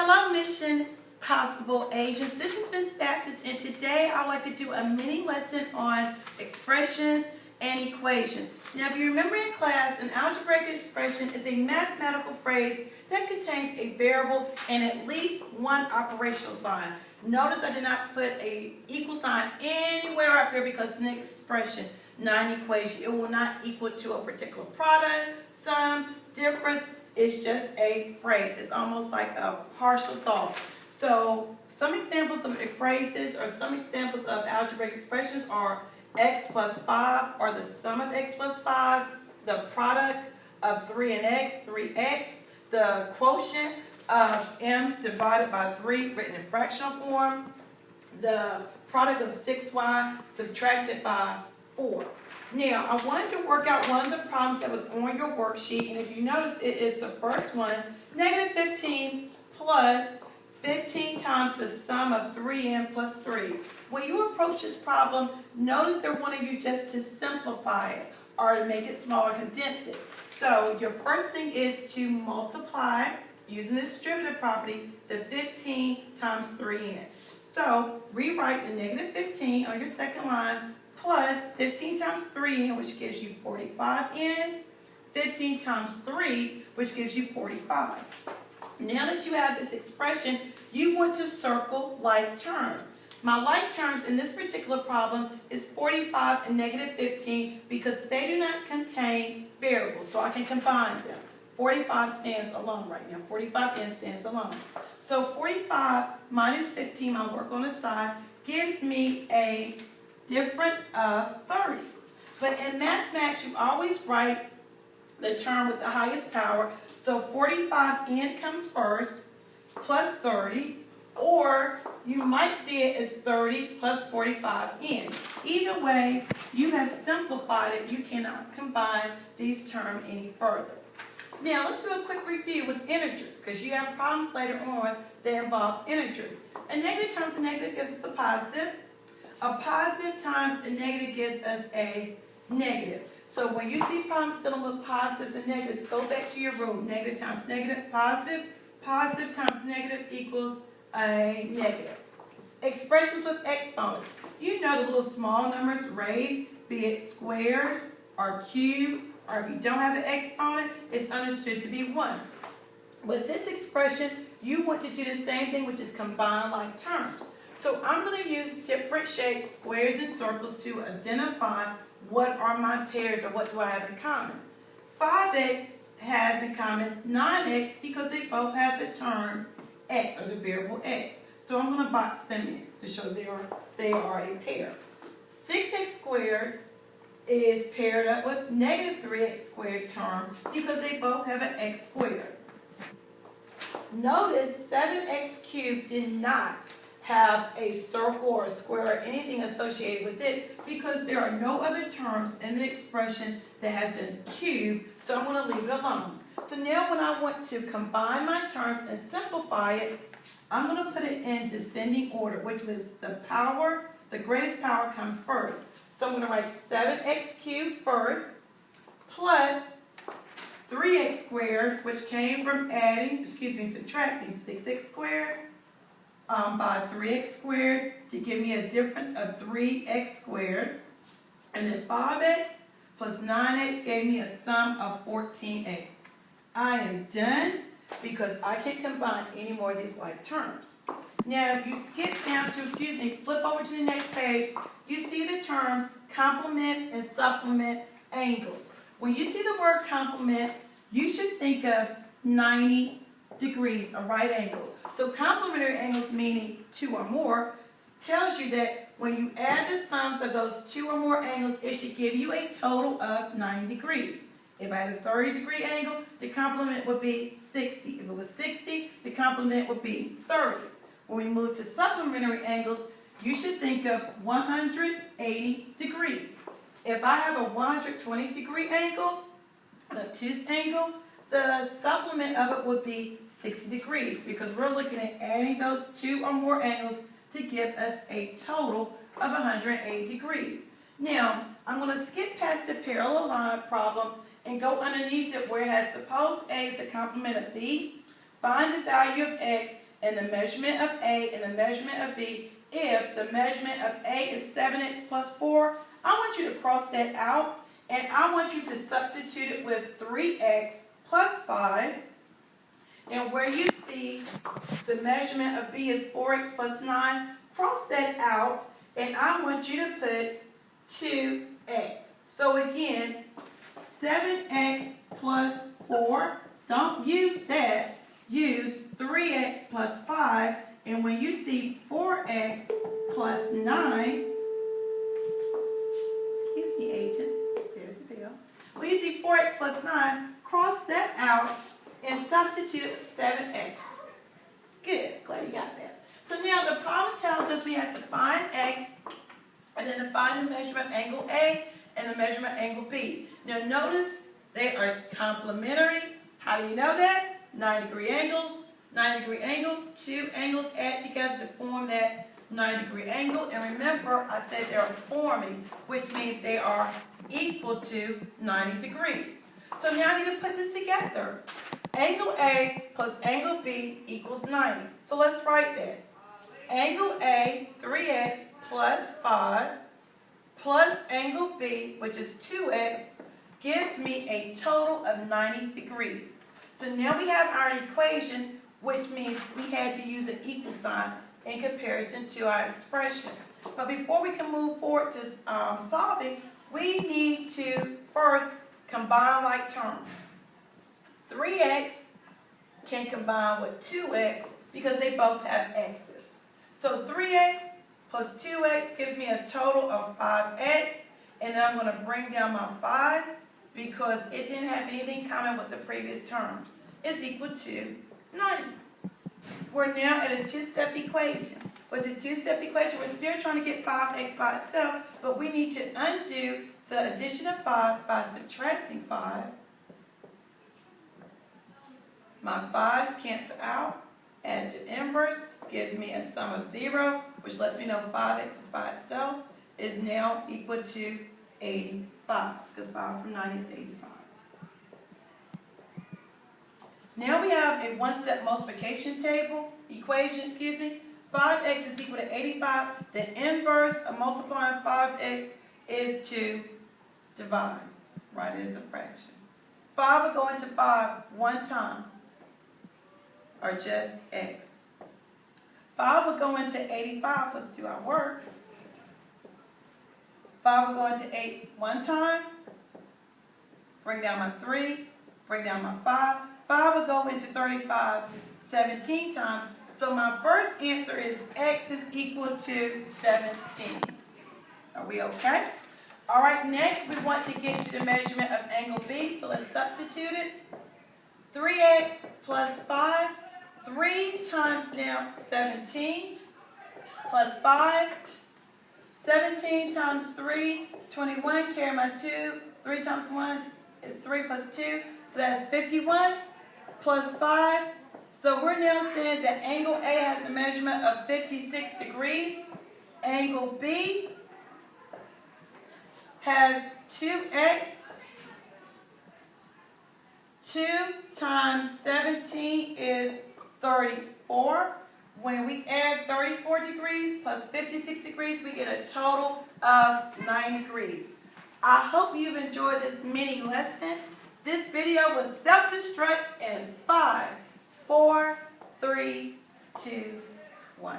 Hello, Mission Possible Agents. This is Miss Baptist, and today I would like to do a mini lesson on expressions and equations. Now, if you remember in class, an algebraic expression is a mathematical phrase that contains a variable and at least one operational sign. Notice I did not put an equal sign anywhere up here because it's an expression, not an equation. It will not equal to a particular product, sum, difference. It's just a phrase. It's almost like a partial thought. So some examples of phrases or some examples of algebraic expressions are x plus 5 or the sum of x plus 5, the product of 3 and x, 3x, the quotient of m divided by 3 written in fractional form, the product of 6y subtracted by 4. Now, I wanted to work out one of the problems that was on your worksheet, and if you notice, it is the first one, negative 15 plus 15 times the sum of 3n plus 3. When you approach this problem, notice they're wanting you just to simplify it or to make it smaller, condense it. So your first thing is to multiply, using the distributive property, the 15 times 3n. So rewrite the negative 15 on your second line, plus 15 times 3n, which gives you 45n, 15 times 3, which gives you 45. Now that you have this expression, you want to circle like terms. My like terms in this particular problem is 45 and negative 15 because they do not contain variables, so I can combine them. 45 stands alone right now. 45n stands alone. So 45 minus 15, my work on the side, gives me a difference of 30. But in mathematics, you always write the term with the highest power. So 45n comes first, plus 30, or you might see it as 30 plus 45n. Either way, you have simplified it. You cannot combine these terms any further. Now, let's do a quick review with integers, because you have problems later on that involve integers. A negative times a negative gives us a positive. A positive times a negative gives us a negative. So when you see problems dealing with positives and negatives, go back to your rule. Negative times negative, positive. Positive times negative equals a negative. Expressions with exponents. You know the little small numbers raised, be it squared or cubed, or if you don't have an exponent, it's understood to be 1. With this expression, you want to do the same thing, which is combine like terms. So I'm going to use different shapes, squares and circles, to identify what are my pairs or what do I have in common. 5x has in common 9x because they both have the term x or the variable x. So I'm going to box them in to show they are a pair. 6x squared is paired up with negative 3x squared term because they both have an x squared. Notice 7x cubed did not have a circle or a square or anything associated with it because there are no other terms in the expression that has a cube, so I'm going to leave it alone. So now when I want to combine my terms and simplify it, I'm going to put it in descending order, which was the power, the greatest power comes first. So I'm going to write 7x cubed first, plus 3x squared, which came from subtracting 6x squared by 3x squared to give me a difference of 3x squared. And then 5x plus 9x gave me a sum of 14x. I am done because I can't combine any more of these like terms. Now, if you skip down to, flip over to the next page, you see the terms complement and supplement angles. When you see the word complement, you should think of 90 degrees, a right angle. So complementary angles, meaning 2 or more, tells you that when you add the sums of those 2 or more angles, it should give you a total of 90 degrees. If I had a 30-degree angle, the complement would be 60. If it was 60, the complement would be 30. When we move to supplementary angles, you should think of 180 degrees. If I have a 120-degree angle, an obtuse angle, the supplement of it would be 60 degrees because we're looking at adding those 2 or more angles to give us a total of 180 degrees. Now, I'm going to skip past the parallel line problem and go underneath it where it has suppose A is a complement of B, find the value of X, and the measurement of A and the measurement of B, if the measurement of A is 7x plus 4, I want you to cross that out, and I want you to substitute it with 3x plus 5. And where you see the measurement of B is 4x plus 9, cross that out, and I want you to put 2x. So again, 7x plus 4, don't use that, use 3x plus 5, and when you see 4x plus 9, excuse me agents, there's the bell. When you see 4x plus 9, cross that out and substitute it with 7x. Good, glad you got that. So now the problem tells us we have to find x and then to find the measurement angle A and the measurement angle B. Now notice they are complementary. How do you know that? 90-degree angles, 90-degree angle, two angles add together to form that 90-degree angle. And remember, I said they're forming, which means they are equal to 90 degrees. So now I need to put this together. Angle A plus angle B equals 90. So let's write that. Angle A, 3x plus 5, plus angle B, which is 2x, gives me a total of 90 degrees. So now we have our equation, which means we had to use an equal sign in comparison to our expression. But before we can move forward to solving, we need to first combine like terms. 3x can combine with 2x because they both have x's. So 3x plus 2x gives me a total of 5x, and then I'm going to bring down my 5 because it didn't have anything common with the previous terms. It's equal to 90. We're now at a two-step equation. With the two-step equation, we're still trying to get 5x by itself, but we need to undo the addition of 5 by subtracting 5. My 5's cancel out, add to inverse, gives me a sum of 0, which lets me know 5x is by itself is now equal to 85, because 5 from 90 is 85. Now we have a one-step multiplication table, equation, 5x is equal to 85. The inverse of multiplying 5x is to divide, write it as a fraction. 5 will go into 5 one time, or just x. 5 will go into 85, let's do our work. 5 will go into 8 one time, bring down my 3, bring down my 5. 5 will go into 35 17 times. So my first answer is x is equal to 17. Are we okay? All right, next we want to get to the measurement of angle B. So let's substitute it. 3x plus 5. 3 times now 17 plus 5. 17 times 3, 21. Carry my 2. 3 times 1 is 3 plus 2. So that's 51 plus 5. So we're now saying that angle A has a measurement of 56 degrees. Angle B has 2x. 2 times 17 is 34. When we add 34 degrees plus 56 degrees, we get a total of 9 degrees. I hope you've enjoyed this mini lesson. This video will self-destruct in 5, 4, 3, 2, 1.